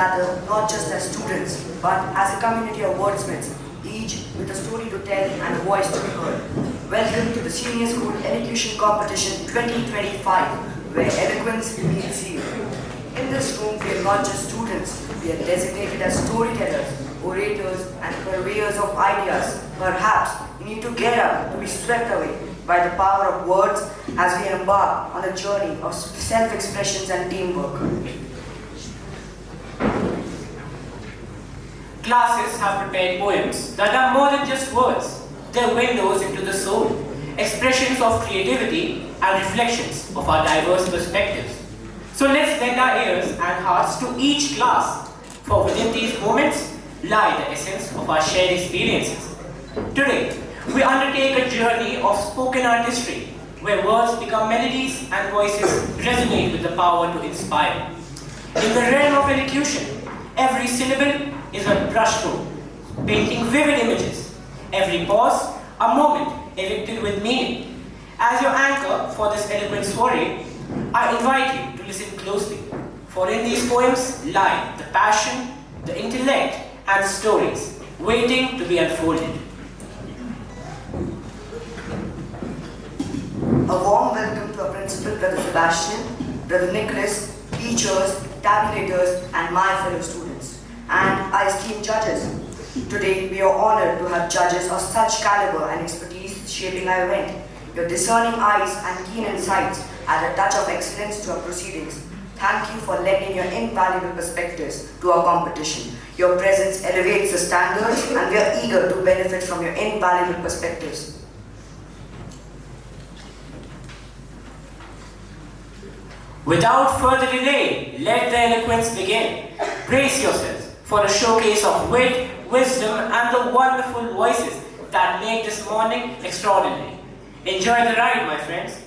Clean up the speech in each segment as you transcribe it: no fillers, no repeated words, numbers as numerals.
gather not just as students, but as a community of wordsmiths, each with a story to tell and a voice to be heard. Welcome to the Senior School Elocution Competition 2025, where eloquence meets zeal. In this room, we are not just students, we are designated as storytellers, orators, and purveyors of ideas. Perhaps you need to get up to be swept away by the power of words as we embark on a journey of self-expressions and teamwork. Classes have prepared poems that are more than just words. They're windows into the soul, expressions of creativity and reflections of our diverse perspectives. So let's lend our ears and hearts to each class, for within these moments lie the essence of our shared experiences. Today, we undertake a journey of spoken artistry, where words become melodies and voices resonate with the power to inspire. In the realm of elocution, every syllable is a brushstroke, painting vivid images. Every pause, a moment evicted with meaning. As your anchor for this eloquent soiree, I invite you to listen closely, for in these poems lie the passion, the intellect, and stories waiting to be unfolded. A warm welcome to our principal, Brother Sebastian, Brother Nicholas, teachers, tabulators, and my fellow students, and our esteemed judges. Today, we are honored to have judges of such caliber and expertise shaping our event. Your discerning eyes and keen insights add a touch of excellence to our proceedings. Thank you for lending your invaluable perspectives to our competition. Your presence elevates the standards, and we are eager to benefit from your invaluable perspectives. Without further delay, let the eloquence begin. Brace yourselves for a showcase of wit, wisdom, and the wonderful voices that make this morning extraordinary. Enjoy the ride, my friends.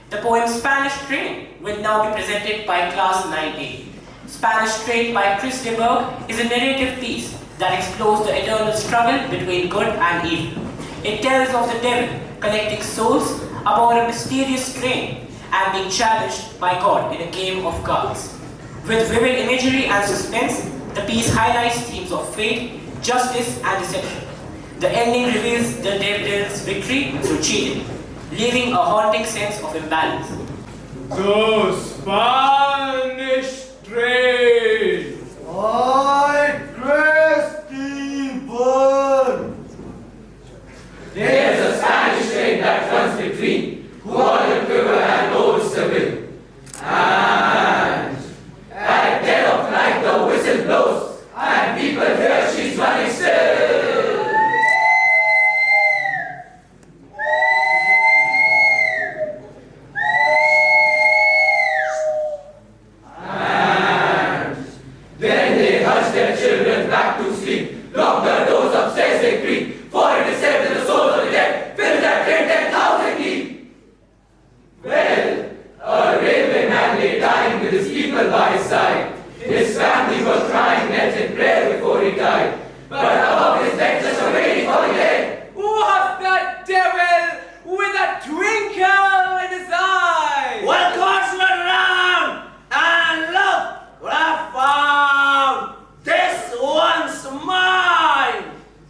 The poem Spanish Train will now be presented by Class 9A. Spanish Train by Chris de Burgh is a narrative piece that explores the eternal struggle between good and evil. It tells of the devil collecting souls aboard a mysterious train and being challenged by God in a game of cards. With vivid imagery and suspense, the piece highlights themes of fate, justice, and deception. The ending reveals the devil's victory through cheating, leaving a haunting sense of imbalance. The Spanish Train. I Christy Burn. There's a Spanish train that runs between Guadalquivir and Old Seville. And at dead of night the whistle blows, and people hear she's running still. And then they hush their children back to sleep. Lock the doors upstairs they creep, for it is said that the souls of the dead fill that train 10,000 deep. Well, a railway man lay dying with his people by his side. His family were crying, knelt in prayer before he died. But above his bed, just waiting for the dead, was the devil with a twinkle in his eye. Well, gods went around, and look what I found. This one's mine.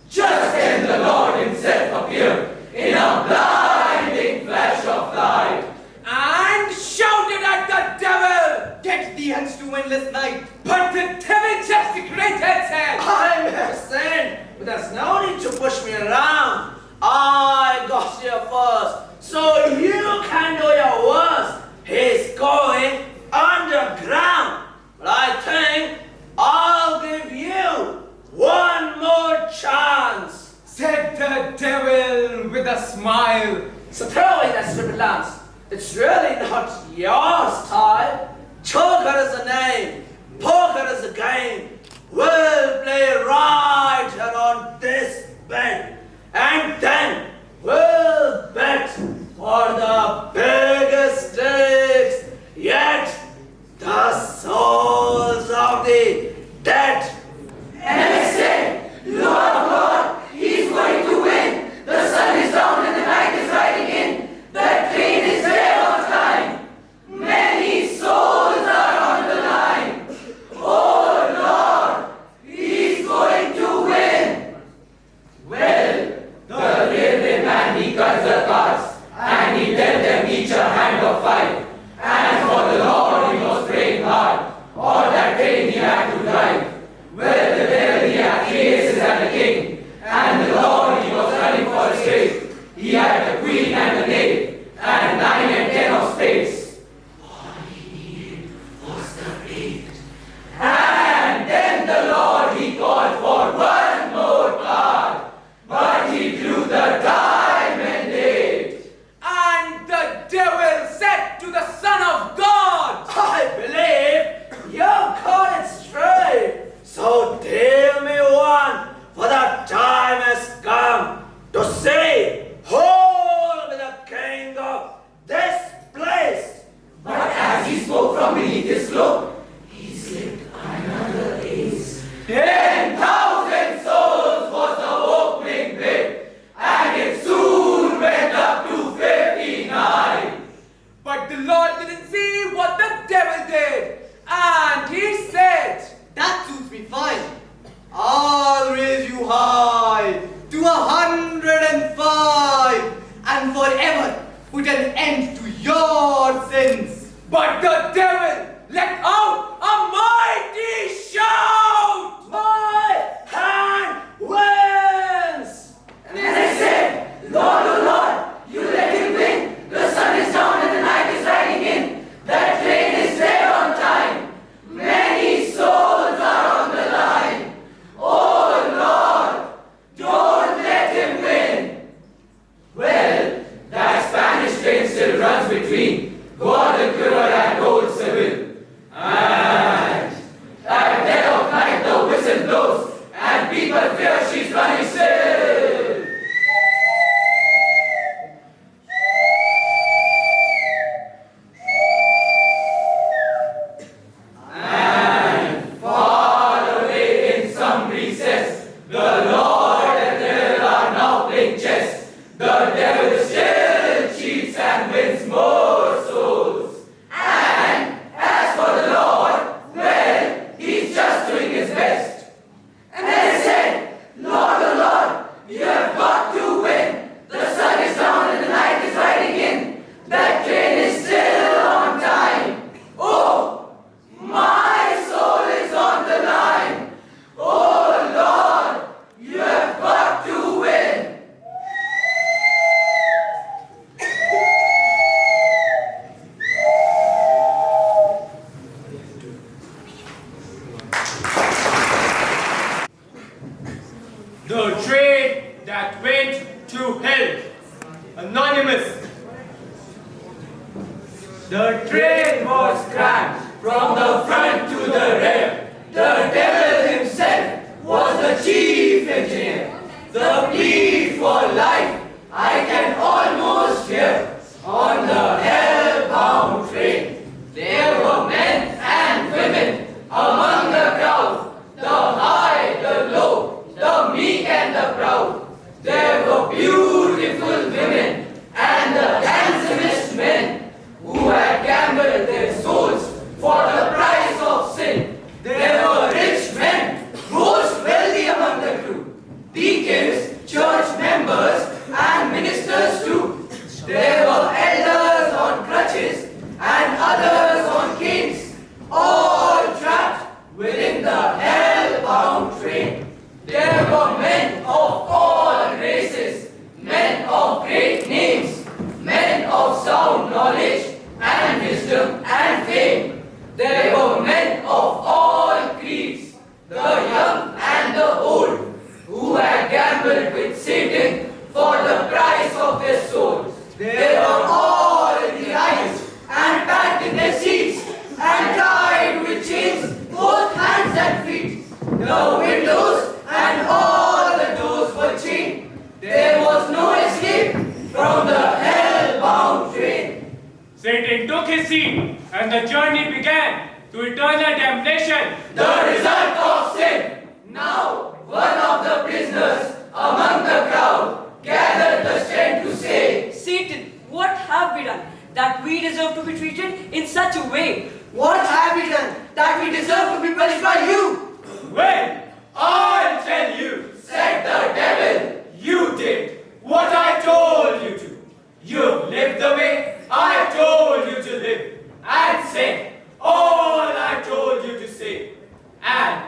just then the Lord himself appeared in a blinding flash of light. And shouted at the devil, get thee hence to endless night. But the devil just regretted said, I'm a saint, but there's no need to push me around. I got here first, so you can do your worst. He's going underground, but I think I'll give you one more chance. said the devil with a smile. So throw away that stupid lance. It's really not your style. Joker is a name, poker is a game. We'll play right here on this bed, and then we'll bet for the biggest stakes yet, the souls of the dead. And they said, Lord God, he's going to win. The sun is down and the night is riding in. The train is there on time. Many souls are on the line. Oh Lord, to 105 and forever put an end to your sins. But the devil let out a mighty shout! My hand wins! And they said, Lord, oh Lord, you let him win. The sun is down and the night is riding in. That train is there on time. Many souls are on the line. Oh Lord, don't let him win. Well, that Spanish train still runs between Guadalquivir and Old Seville. And at dead of night the whistle blows and people fear she's running still. And far away in some recess, the Lord and devil are now playing chess. The devil still cheats and wins more souls. And as for the Lord, well, he's just doing his best. And they said, Lord, oh Lord, you have got to win. The sun is down and the night is riding in. That train is still on time. Oh, my soul is on the line. Oh Lord, you have got to win. The train that went to hell. Anonymous. The train was crammed from the front to the rear. The devil himself was the chief engineer. The plea for life I can almost hear on the hell-bound train. There were men and women among the crowd, the high, the low, the meek and the proud. There were beautiful women and the handsomest men who had gambled their souls for the price of sin. There were rich men, most wealthy among the crew, deacons, church members, and ministers too. There were elders on crutches and others on canes, all trapped within the hell-bound train. There were men of all races, men of great names, men of sound knowledge and wisdom and fame. There were men of all creeds, the young and the old, who had gambled with Satan for the price of their souls. They were all in the eyes and packed in their seats and tied with chains, both hands and feet. The windows and all the doors were chained. There was no escape from the hell-bound train. Satan took his seat and the journey began to eternal damnation. The result of sin. Now, one of the prisoners among the crowd gathered the strength to say, Satan, what have we done that we deserve to be treated in such a way? What have we done that we deserve to be punished by you? Well, I'll tell you, said the devil. You did what I told you to. You've lived the way I told you to live, and said all I told you to say. And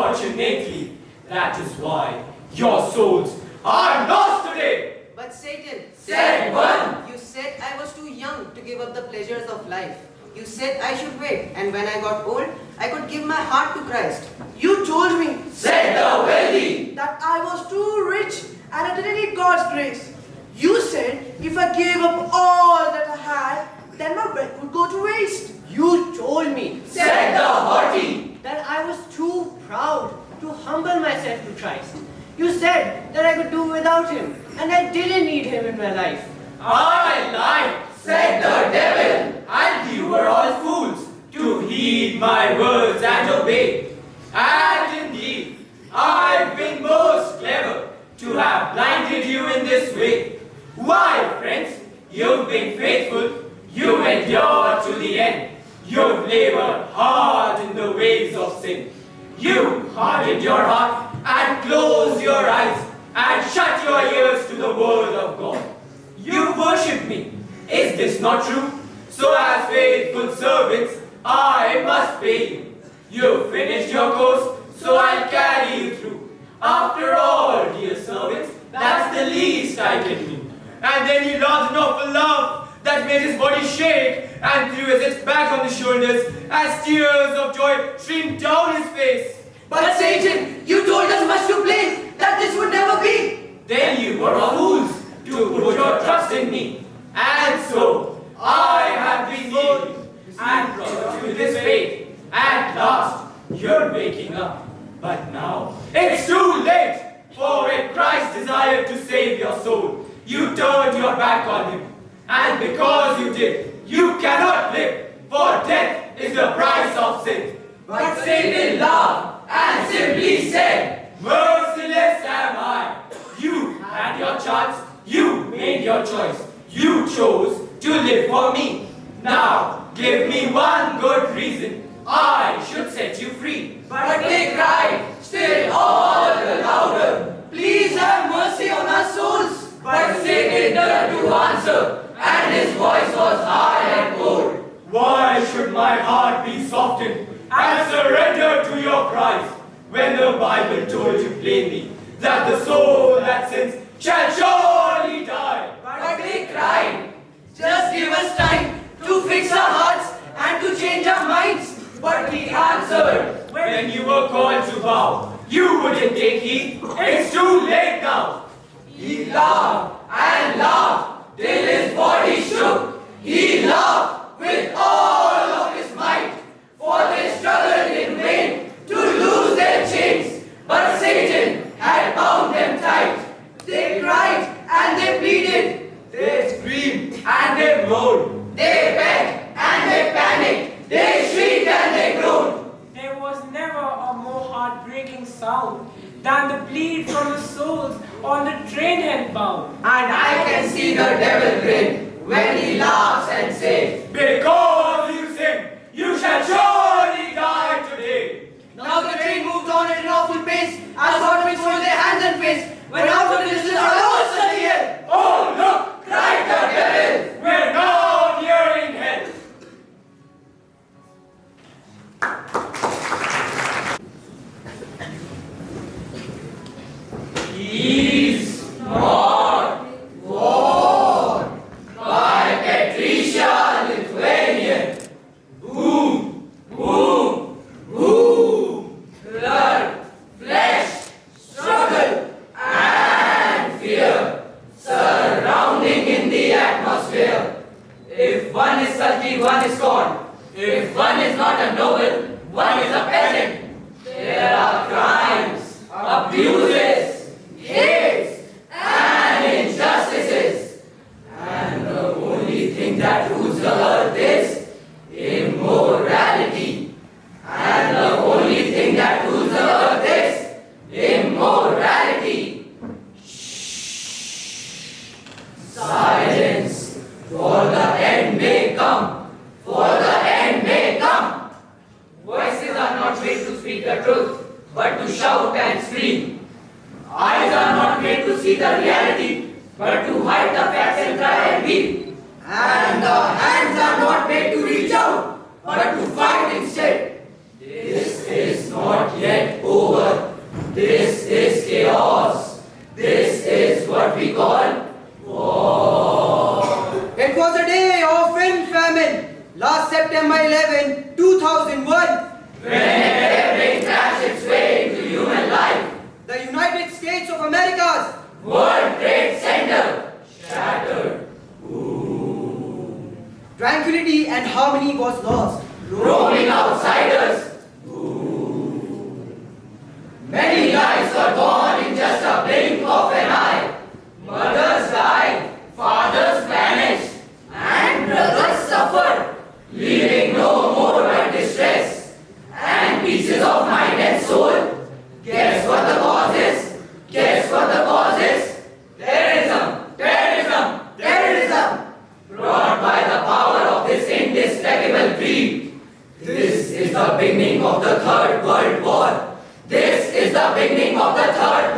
unfortunately, that is why your souls are lost today. But Satan, Said one. you said I was too young to give up the pleasures of life. You said I should wait, and when I got old, I could give my heart to Christ. You told me Said the wealthy. that I was too rich and I didn't need God's grace. You said if I gave up all that I had, then my wealth would go to waste. You told me Said the haughty. that I was too proud to humble myself to Christ. You said that I could do without him, and I didn't need him in my life. I lied, said the devil, and you were all fools to heed my words and obey. And indeed, I've been most clever to have blinded you in this way. Why, friends, you've been faithful, you endured to the end. You've labored hard in the ways of sin. You hardened your heart and closed your eyes not true. So as faithful servants, I must pay you. You've finished your course, so I'll carry you through. After all, dear servants, that's the least I can do. And then he laughed an awful laugh that made his body shake and threw his head back on his shoulders as tears of joy streamed down his face. But Satan, you told us much too plain that this would never be. Then you were fools to put your trust in me. And so, I have been you and brought you to this fate. At last, you're waking up. But now, it's too late. For when Christ desired to save your soul, you turned your back on him. And because you did, you cannot live. For death is the price of sin. But Satan laughed and simply said, Merciless am I. You had your chance. You made your choice. You chose to live for me. Now, give me one good reason I should set you free. but they cried, still all the louder, please have mercy on our souls. But Satan turned to answer, and his voice was high and cold. Why should my heart be softened and surrender to your cries, when the Bible told you plainly that the soul that sins shall surely die? But they cried, just give us time to fix our hearts and to change our minds. But he answered, when you were called to bow, you wouldn't take heed. It's too late now. He laughed and laughed till his body shook. He laughed with all of his might, for they struggled in vain to lose their chains. But Satan had bound them tight. They cried and they pleaded, They screamed and they moaned. they begged and they panicked, they shrieked and they groaned. There was never a more heartbreaking sound than the bleed from the souls on the train head bound. And I can see the devil grin when he laughs and says, Because you sin, you shall surely die today. now the train moved on at an awful pace as horsemen folded their hands and face. When out of the distance a voice was heard. Oh, look, cried the devil, we're now nearing hell. He's not war by Patricia Lithuanian. Boom, boom, boom. Blood, flesh, struggle, and fear surrounding in the atmosphere. If one is sulky, one is scorned. If one is not a noble, one is a peasant. There are crimes, abuses, hates, and injustices. And the only thing that rules the earth is immorality. And the only thing that rules the earth is immorality. Silence, for the end may come. For the end may come. Voices are not made to speak the truth, but to shout and scream. Eyes are not made to see the reality, but to hide the facts and cry and weep. And the hands are not made to reach out, but to fight instead. This is not yet over. This is chaos. This is what we call war. It was a day of wind famine, last September 11, 2001. When everything crashed its way into human life, The United States of America's World Trade Center shattered. tranquility and harmony was lost. Roaming outsiders. Many lives were gone in just a blink of an eye. Mothers died, fathers vanished, and brothers suffered, leaving no more but distress and pieces of mind and soul. Guess what the cause is? Guess what the cause is? Terrorism, terrorism, terrorism, brought by the power of this indestructible greed. This is the beginning of the Third World War. This is the beginning of the Third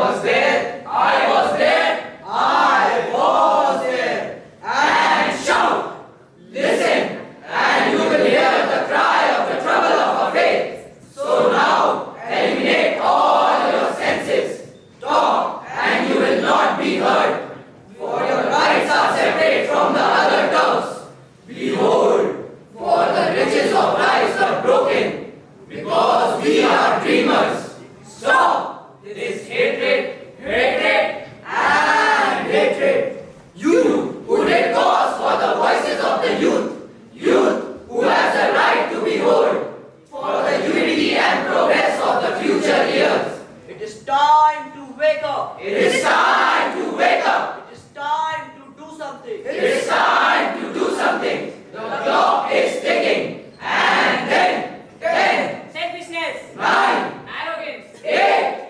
was there, I was there, I was there. And shout, listen, and you will hear the cry of the trouble of our faith. So now, eliminate all your senses. Talk, and you will not be heard. For your rights are separate from the other doves. Behold, for the riches of life are broken, because we are dreamers. Stop this hatred, hatred, and hatred. You who did cause for the voices of the youth, youth who has the right to behold, for the unity and progress of the future years. It is time to wake up. It is time to wake up. It is time to do something. It is time to do something. The clock is ticking. And then, 10, Selfishness, 9, arrogance, 8,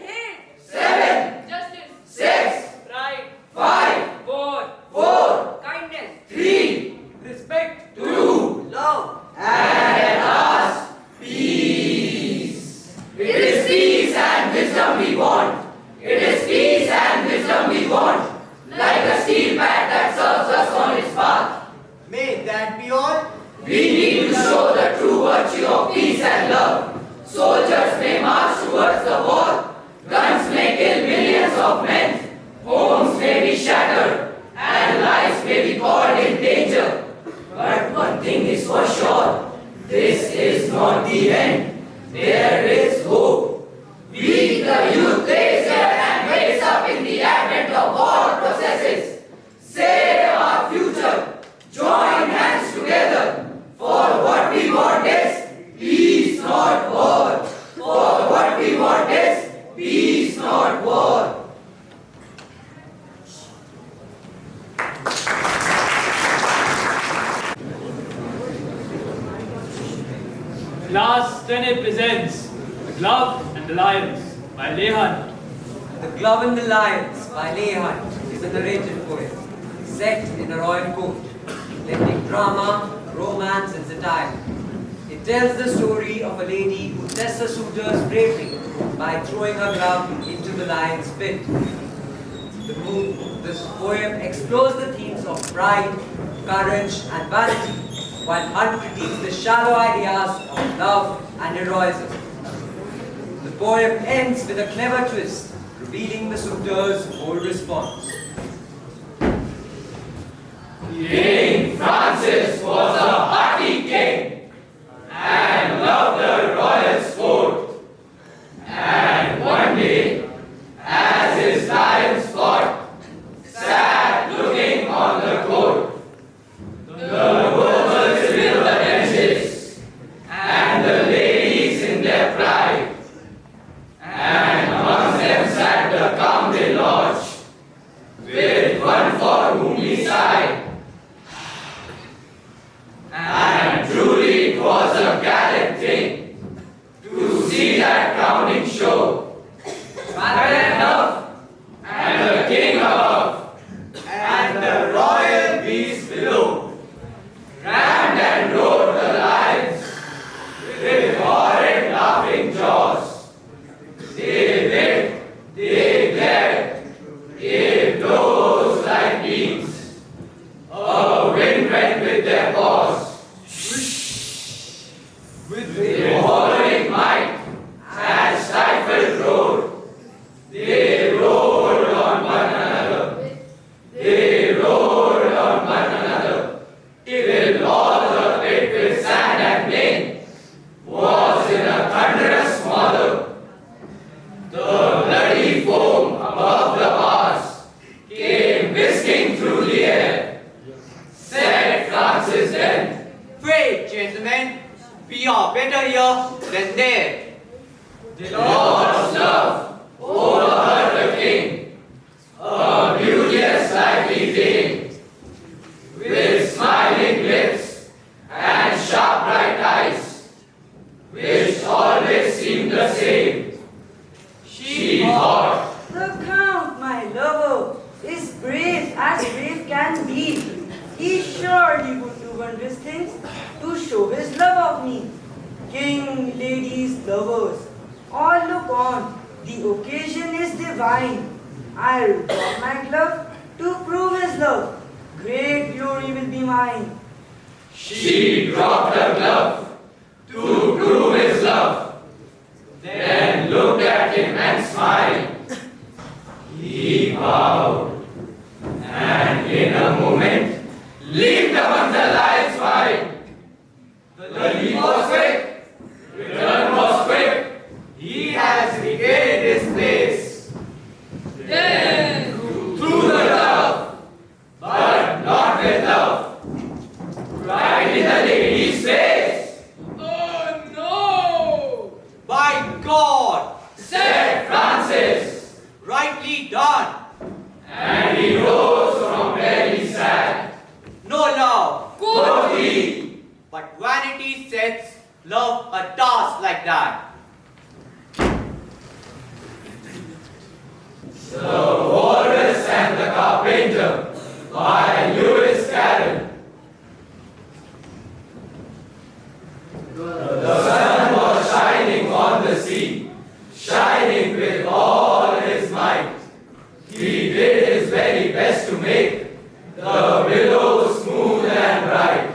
hate, 7, justice, 6, pride, 5, war, 4, kindness, 3, Respect. 2, Love. and at last, peace. It is peace and wisdom we want. It is peace and wisdom we want. Like a steel bat that serves us on its path. May that be all. We need to show the true virtue of peace and love. Soldiers may march towards the war. Guns may kill millions of men. Homes may be shattered. And lives may be called in danger. But one thing is for sure. This is not the end. There is hope. We, the youth, lays here and wakes up in the advent of war processes. Save our future. Join hands together. For what we want is peace, not war. For what we want is peace, not war. Class 10A presents The Glove and the Lions by Leigh Hunt. The Glove and the Lions by Leigh Hunt is a narrative poem set in a royal court, blending drama, romance and satire. It tells the story of a lady who tests her suitor's bravery by throwing her glove into the lion's pit. This poem explores the themes of pride, courage and vanity, while Hunt critiques the shallow ideas of love and heroism. The poem ends with a clever twist, revealing the suitor's whole response. King Francis was a hearty king and loved the royal sport. And one day, as his lions fought, sat looking on the court. The nobles fill the benches, and the ladies in their pride. And amongst them sat the Count de Lodge, with one for whom he sighed. And truly it was a gallant thing to see that crowning show. Heaven above, and the king above, and the royal beast below. Rammed and roared the lions with horrid laughing jaws. They bit, they glared, gave blows like beams. A wind went with their paws. With horrid might and stifled roar, they roared on one another. They roared on one another, till all the pit with sand and plain was in a thunderous smother. The bloody foam above the bars came whisking through the air. Said Francis then, Wait, gentlemen. We are better here than there. the Lord's love overheard the king, a beauteous lively dame, with smiling lips and sharp bright eyes, which always seemed the same. She thought, The Count, my lover, is brave as brave can be. He surely would do wondrous things to show his love of me. King, ladies, lovers, all look on, The occasion is divine. I'll drop my glove to prove his love. Great glory will be mine. She dropped her glove to prove his love, then looked at him and smiled. He bowed, and in a moment leaped among the lions wide. The leap was quick, return was quick. He has regained his place. Then through the glove, but not with love, right in the lady's face. Oh no! By God, Said Francis, rightly done. and he rose from where he sat. No love, Quoth he, but vanity sets love a task like that. The Walrus and the Carpenter by Lewis Carroll. The sun was shining on the sea, shining with all his might. He did his very best to make the billows smooth and bright.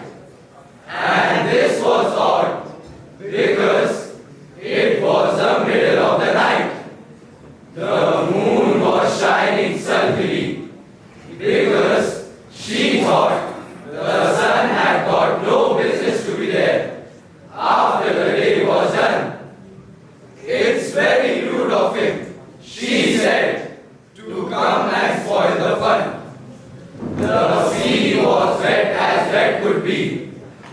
And this was odd, because it was the middle of the night. The moon was shining sulkily, because she thought the sun had got no business to be there after the day was done. It's very rude of him, she said, to come and spoil the fun. The sea was wet as wet could be,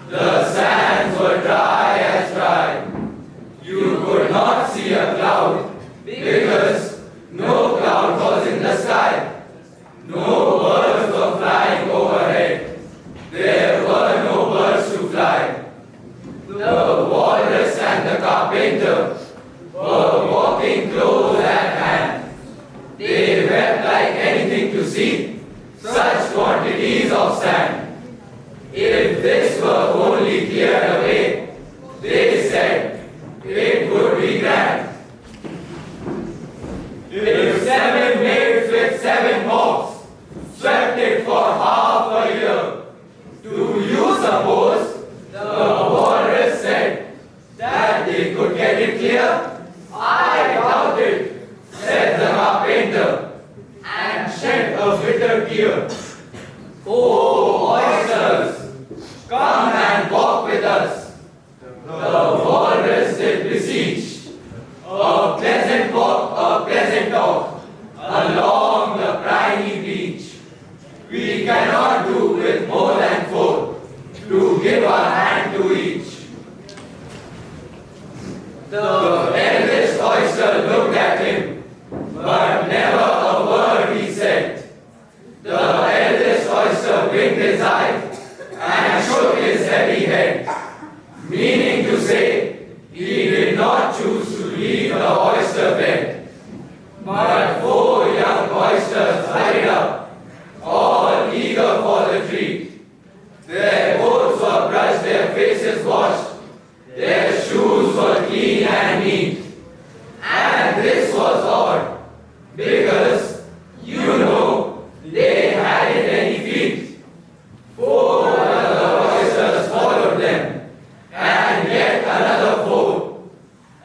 the sands were dry as dry. You could not see a cloud, because no cloud was in the sky. No birds were flying overhead. There were no birds to fly. The Walrus and the Carpenter were walking close at hand. They wept like anything to see such quantities of sand. If this were only cleared away, they said, it would be grand. If 7 maids with 7 mops swept it for half a year, do you suppose, the Walrus said, that they could get it clear? I doubt it, said the Carpenter, and shed a bitter tear. Oh, oysters, come and walk with us. The Walrus did beseech. A pleasant walk, a pleasant talk, along the briny beach. We cannot do with more than 4, to give our hand to each. The eldest oyster looked at him, but never a word he said. The eldest oyster winked his eye and shook his heavy head, meaning to say he did not choose to leave the oyster bed. But 4 young oysters hurried up, all eager for the treat. Their coats were brushed, their faces washed, their shoes were clean and neat. And this was odd, because, you know, they hadn't any feet. 4 other oysters followed them, and yet another 4.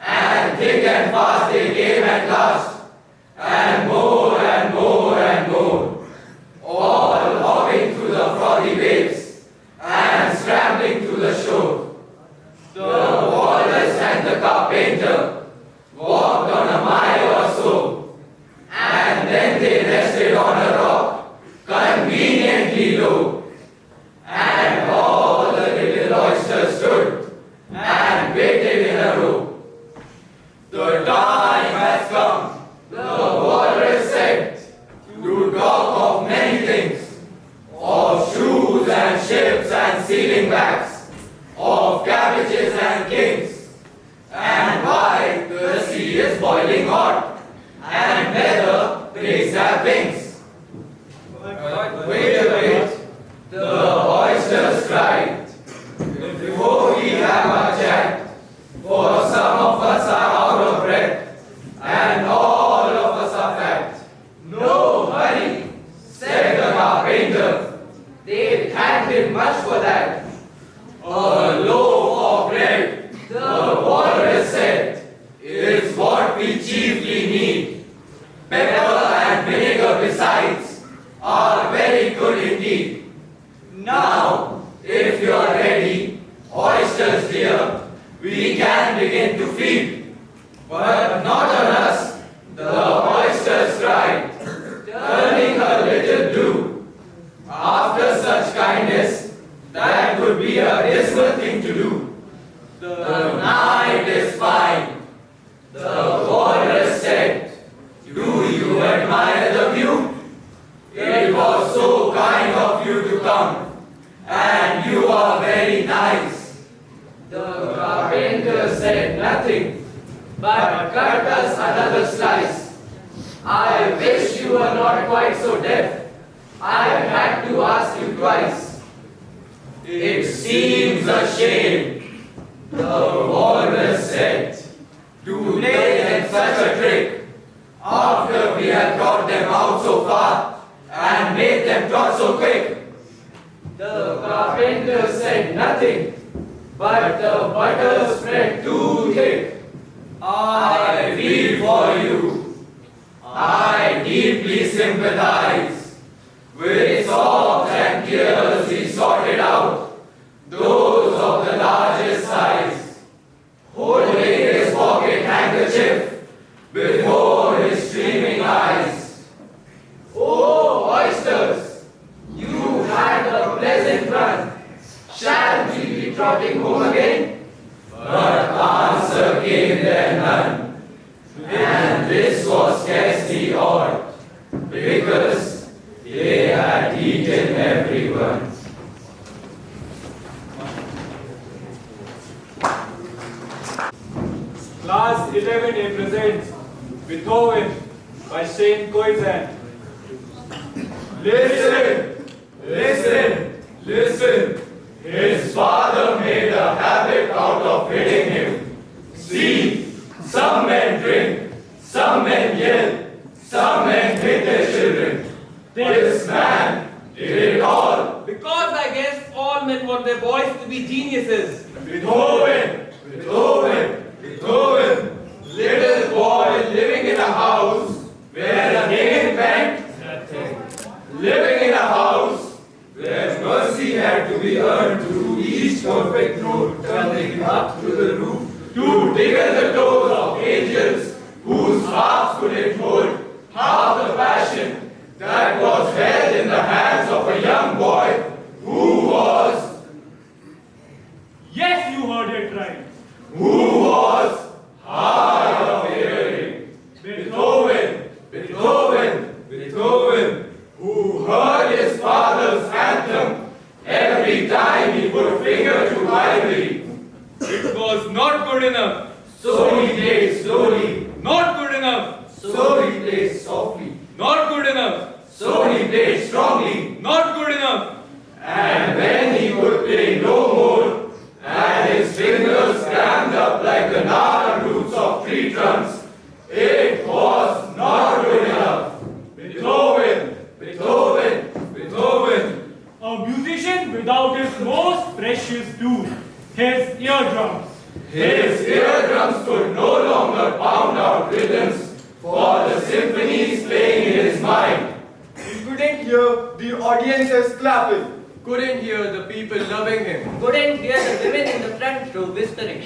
And thick and fast they came at last, and more and more and more, all hopping through the frothy waves and scrambling to the shore. The Walrus and the Carpenter walked on a mile or so, and then they rested on a rock, conveniently low. And all the little oysters stood and waited in a row. The time has come, the Walrus said, to talk of many things, of shoes and ships and sealing backs, of cabbages and kings, and why the sea is boiling hot, and whether pigs have wings. But wait a bit, the oysters cried, before we have a chat, for some of us are out of breath, and all pepper and vinegar besides, are very good indeed. Now, if you are ready, oysters dear, we can begin to feed. But not on us, the oysters cried, turning a little blue. After such kindness, that would be a dismal thing to do. The night is fine. The walrus said, do you admire the view? It was so kind of you to come, and you are very nice. The carpenter said nothing, but cut us another slice. I wish you were not quite so deaf. I had to ask you twice. It seems a shame, the walrus said, to play them such a trick, after we had brought them out so far and made them trot so quick. The carpenter said nothing, but the butter spread too thick. I feel for you. I deeply sympathize. With sobs and tears he sorted out those of the largest size, holding his pocket handkerchief before his streaming eyes. Oh, oysters, you had a pleasant run. Shall we be trotting home again? But answer came there none, and this was scarcely odd, because they had eaten everyone. Class 11A presents Beethoven by Shane Koizan. Listen, listen, listen. His father made a habit out of hitting him. See, some men drink, some men yell, some men hit their children. This man did it all. Because I guess all men want their boys to be geniuses. Beethoven, Beethoven, Beethoven. Little boy living in a house where a king went. Living in a house where mercy had to be earned through each perfect road turning up to the roof to tickle the toes of angels whose harps couldn't hold half the passion that was held in the hands of a young boy who was, Yes, you heard it right. who was hard of hearing. Beethoven, Beethoven, Beethoven, who heard his father's anthem every time he put finger to ivory. It was not good enough. So he played slowly, Not good enough. so he played softly, Not good enough. so he played strongly, Not good enough. and when he would play no more, and his fingers crammed up like the gnarled roots of tree trunks, it was not good enough. Beethoven, Beethoven, Beethoven. A musician without his most precious tool, his eardrums. His eardrums could no longer pound out rhythms for the symphonies playing in his mind. He couldn't hear the audiences clapping. Couldn't hear the people loving him. Couldn't hear the women in the front row whispering.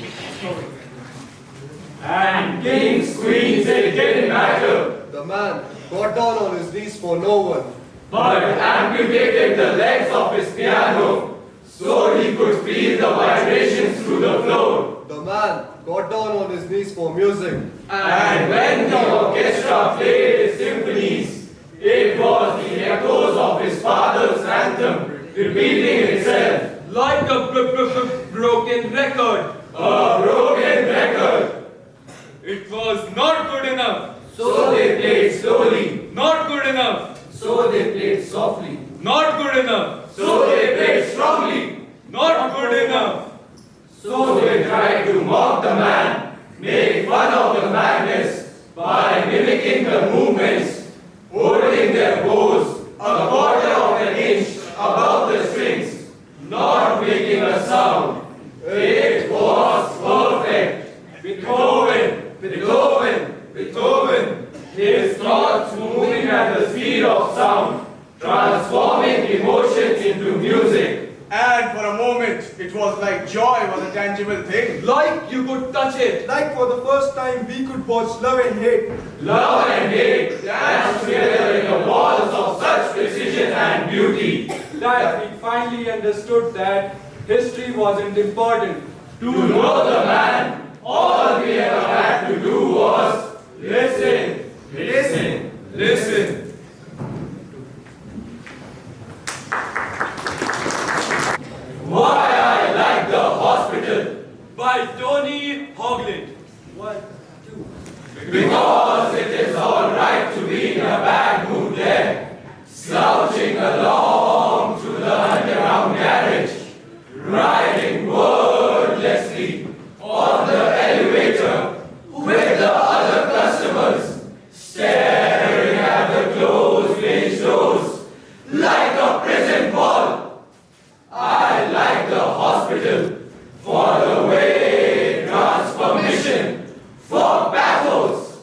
And kings, queens, it didn't matter, The man got down on his knees for no one. but amputated the legs of his piano so he could feel the vibrations through the floor. The man got down on his knees for music. And when the orchestra played his symphonies, it was the echoes of his father's anthem repeating itself. Like a broken record. A broken record. It was not good enough. So they played slowly. Not good enough. So they played softly. Not good enough. So they played strongly. Not good enough. So they tried to mock the man, make fun of the madness by mimicking the movements, holding their bows a quarter of an inch above the strings, not making a sound. It was thoughts moving at the speed of sound, transforming emotions into music. And for a moment, it was like joy was a tangible thing. Like you could touch it. Like for the first time we could watch Love and Hate. Love and hate danced together in the walls of such precision and beauty. That we finally understood that history wasn't important. To know the man, all we ever had to do was listen, listen, listen. Why I like the hospital? By Tony Hoagland. 1, 2. Because it is alright to be in a bad mood there, slouching along through the underground garage, riding wordlessly on the elevator with the other customers, staring at the closed range doors like a prison ball. I like the hospital for the way it grants permission for battles.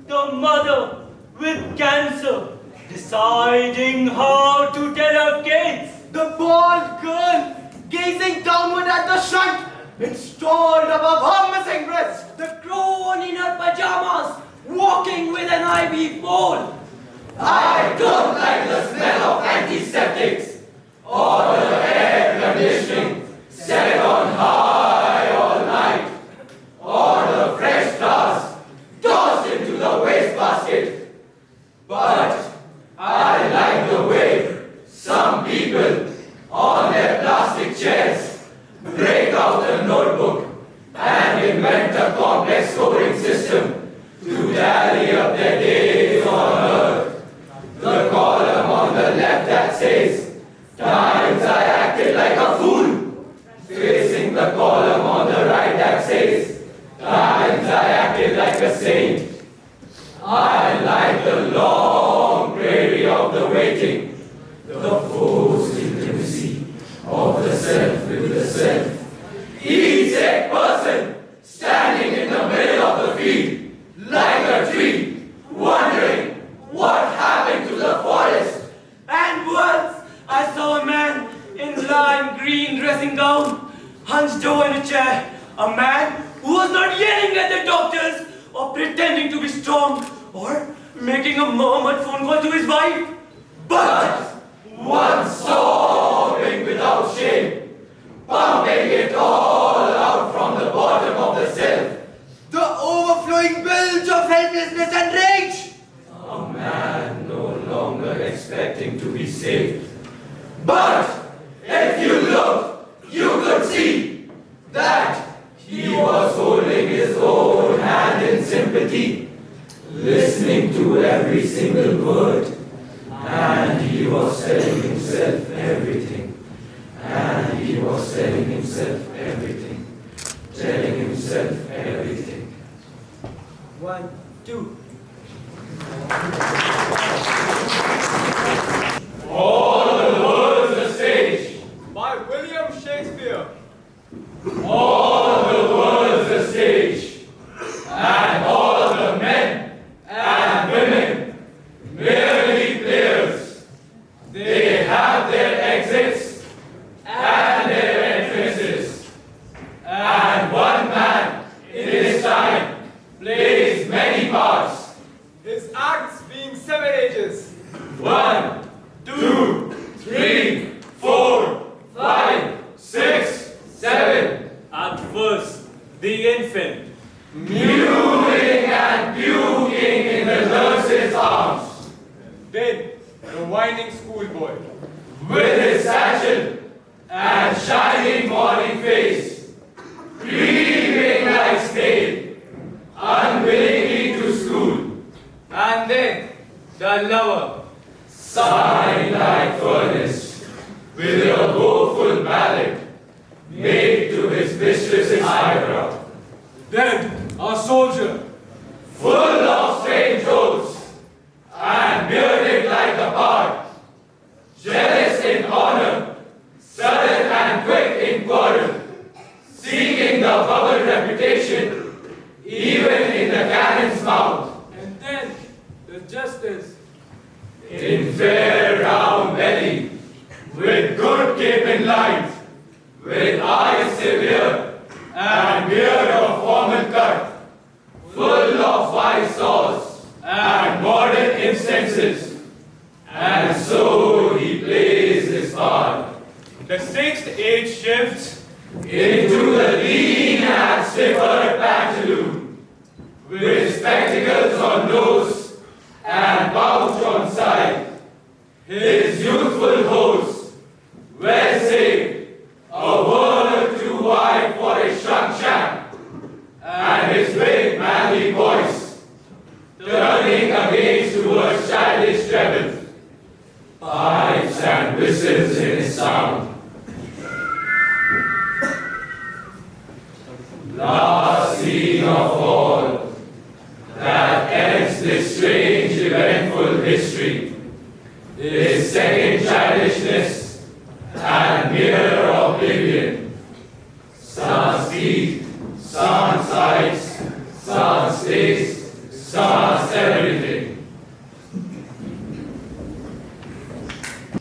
The mother with cancer deciding how to tell her kids. The bald girl gazing downward at the shunt, installed above her missing breast. The crone in her pajamas walking with an IV pole. I don't like the smell of antiseptics or the air conditioning set on high all night, or the fresh flowers tossed into the wastebasket. But I like the way some people on their plastic chairs break out a notebook and invent a complex scoring system to tally up their days on earth. The column on the left that says, times I acted like a fool, facing the column on the right that says, times I acted like a saint. I like the long prairie of the waiting, the forced intimacy of the self with the self. Each sick person standing in the middle of the field, like a tree, wondering what happened to the forest. And once I saw a man in lime green dressing gown, hunched over in a chair. A man who was not yelling at the doctors or pretending to be strong or making a murmured phone call to his wife. But one sobbing without shame, pumping it all out from the bottom of the self. The overflowing bilge of helplessness and rage. A man no longer expecting to be saved. But if you looked, you could see that he was holding his own hand in sympathy, listening to every single word, and he was telling himself everything, and he was telling himself everything, telling himself everything. 1, 2. All the world's a stage. By William Shakespeare. All the world's a stage. And all the men and women merely players. They have their exits and their entrances. And one man in his time plays many parts. His acts being 7 ages. 1, 2, 3, 4, 5, 6, 7. At first, the infant. Mewing and puking in the nurse's arms. Then the whining schoolboy. With his satchel and shining morning face, creeping like snail, unwillingly to school. And then the lover. Sighing like furnace, with a woeful ballad made to his mistress's eyebrow. Then a soldier. Full of strange oaths, and bearded like a bard, jealous in honor, sudden and quick in quarrel, seeking the bubble reputation even in the cannon's mouth. And then the justice. in fair round belly, with good capon lines, with eyes severe, and beard of formal cut, full of wise sauce, and modern incenses, and so he plays his part. The sixth age shifts into the lean and stiffer pantaloon, with spectacles on nose and pouch on side. His youthful hose, well saved, a word too wide for his shrunk shank, and his big manly voice, turning again towards childish treble, pipes and whistles in his sound. Last scene of all that ends this strange eventful history is second childishness and mere oblivion. Sans feet, sans sights, sans taste, sans everything.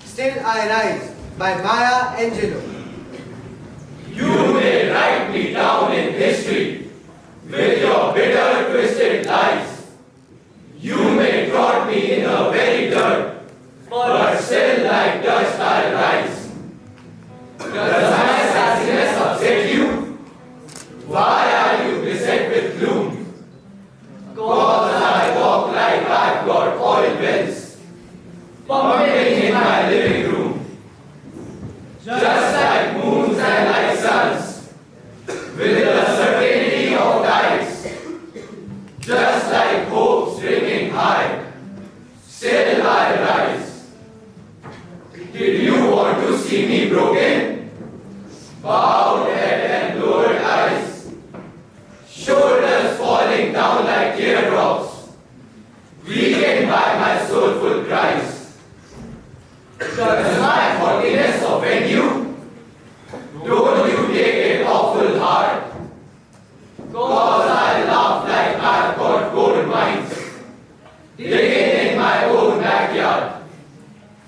Still I Rise by Maya Angelou. You may write me down in history with your bitter, twisted lies. You may trot me in the very dirt, but still like dust I'll rise. Does my sassiness upset you? Why are you beset with gloom? Cause I walk like I've got oil wells pumping in my living room. Just like moons and like suns, with the certainty of tides. Just like hopes ringing high, still I rise. Did you want to see me broken? Bowed head and lowered eyes, shoulders falling down like teardrops, weakened by my soulful cries. Does my haughtiness offend you? Don't you take it awful hard? Cause I laugh like I've got gold mines, digging in my own backyard.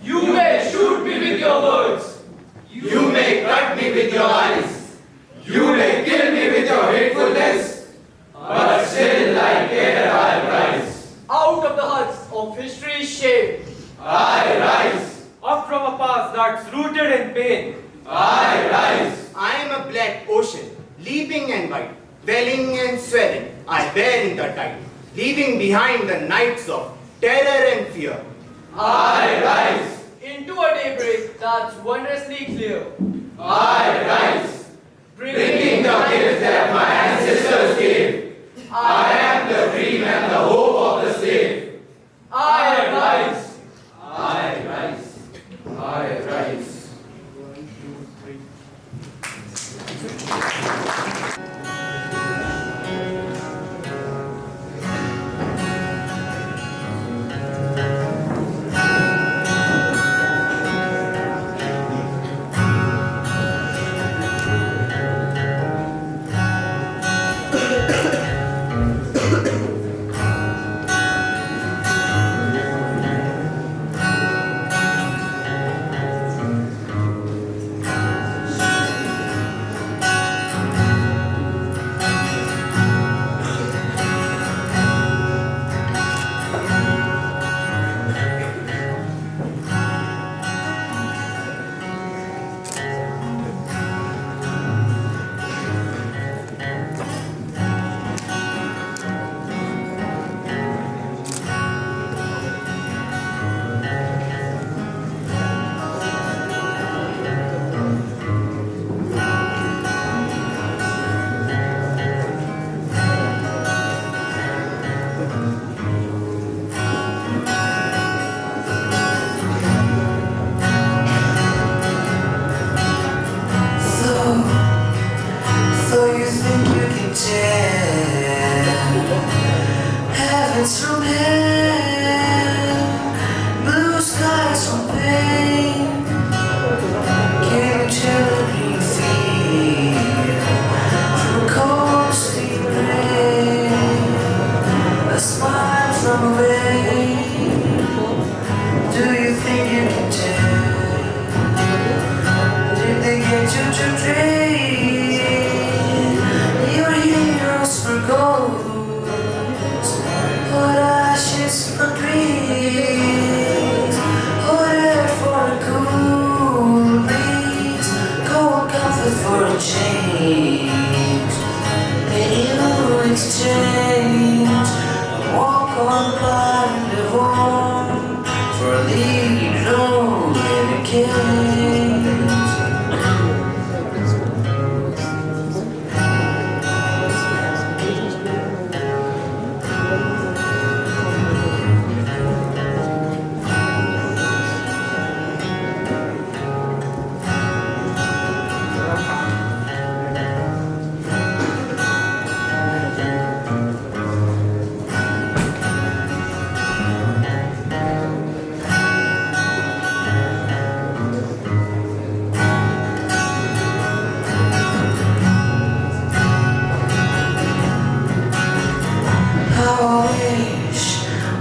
You may shoot me with your words, you may cut me with your eyes, you may kill me with your hatefulness, but still like air I'll rise. Out of the huts of history's shame, I rise. up from a past that's rooted in pain, I rise. I am a black ocean, leaping and white, welling and swelling. I bear in the tide, leaving behind the nights of terror and fear. I rise. into a daybreak that's wondrously clear. I rise. Bringing the gift that my ancestors gave. I am the dream and the hope of the slave. I rise. I rise. I rise.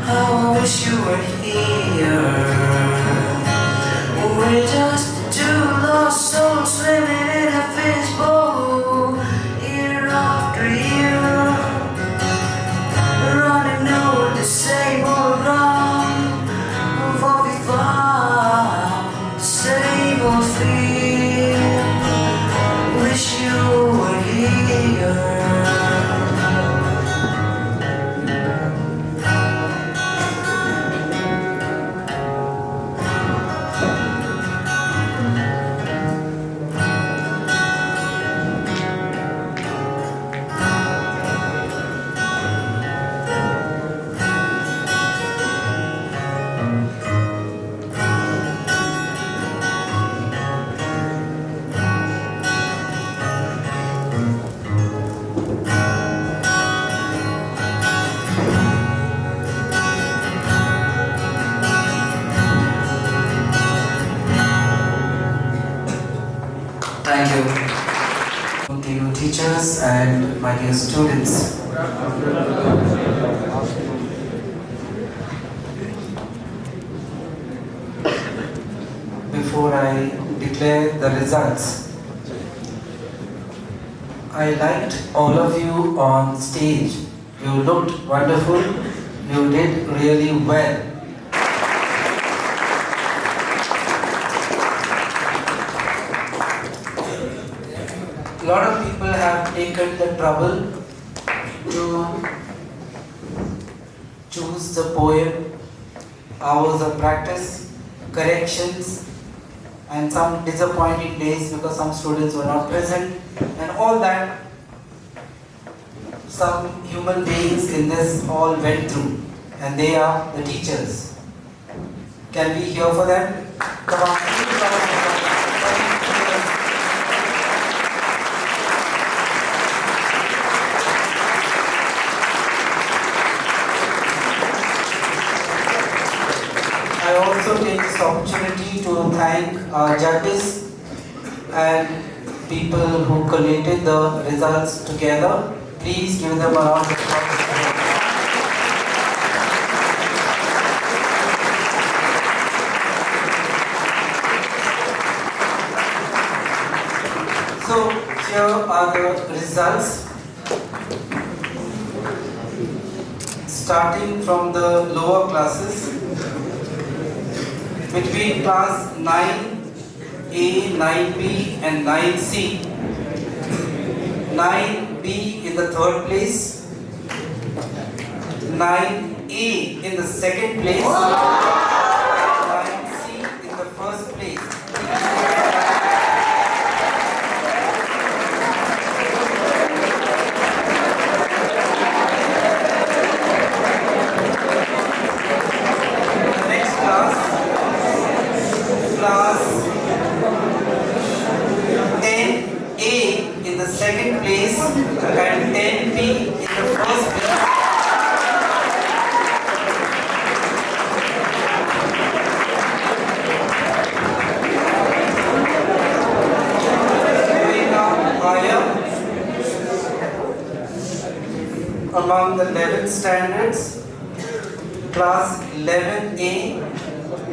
How I wish you were here. We're just two lost souls swimming in a fishbowl, year after year, running over the same old ground of what we found, the same old fear. Wish you were here. Thank you. Dear teachers and my dear students. Before I declare the results, I liked all of you on stage. You looked wonderful. You did really well. A lot of people have taken the trouble to choose the poem, hours of practice, corrections, and some disappointing days because some students were not present, and all that some human beings in this all went through, and they are the teachers. Can we hear for them? Come on, please come on. I also take this opportunity to thank our judges and people who collated the results together. Please give them a round of applause. So here are the results. Starting from the lower classes, between class 9A, 9B and 9C. 9B in the third place, 9A in the second place, 9C in the first place. The next class 10A in the second place and 10B in the first place. Going down higher, among the 11th standards, class 11A,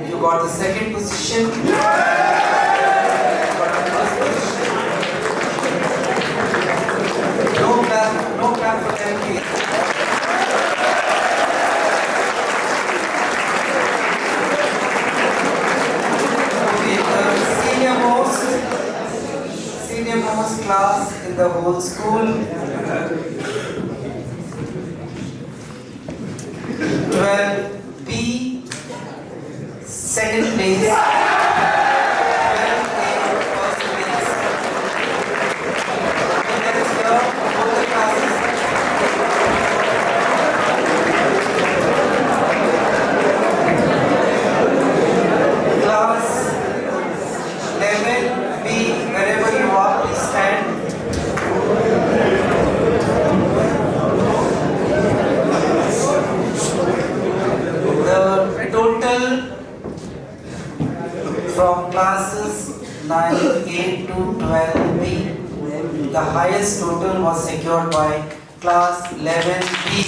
you got the second position. No clap for them, please. Okay, the senior most class in the whole school. 12B, second place. classes 9A to 12B, the highest total was secured by class 11B.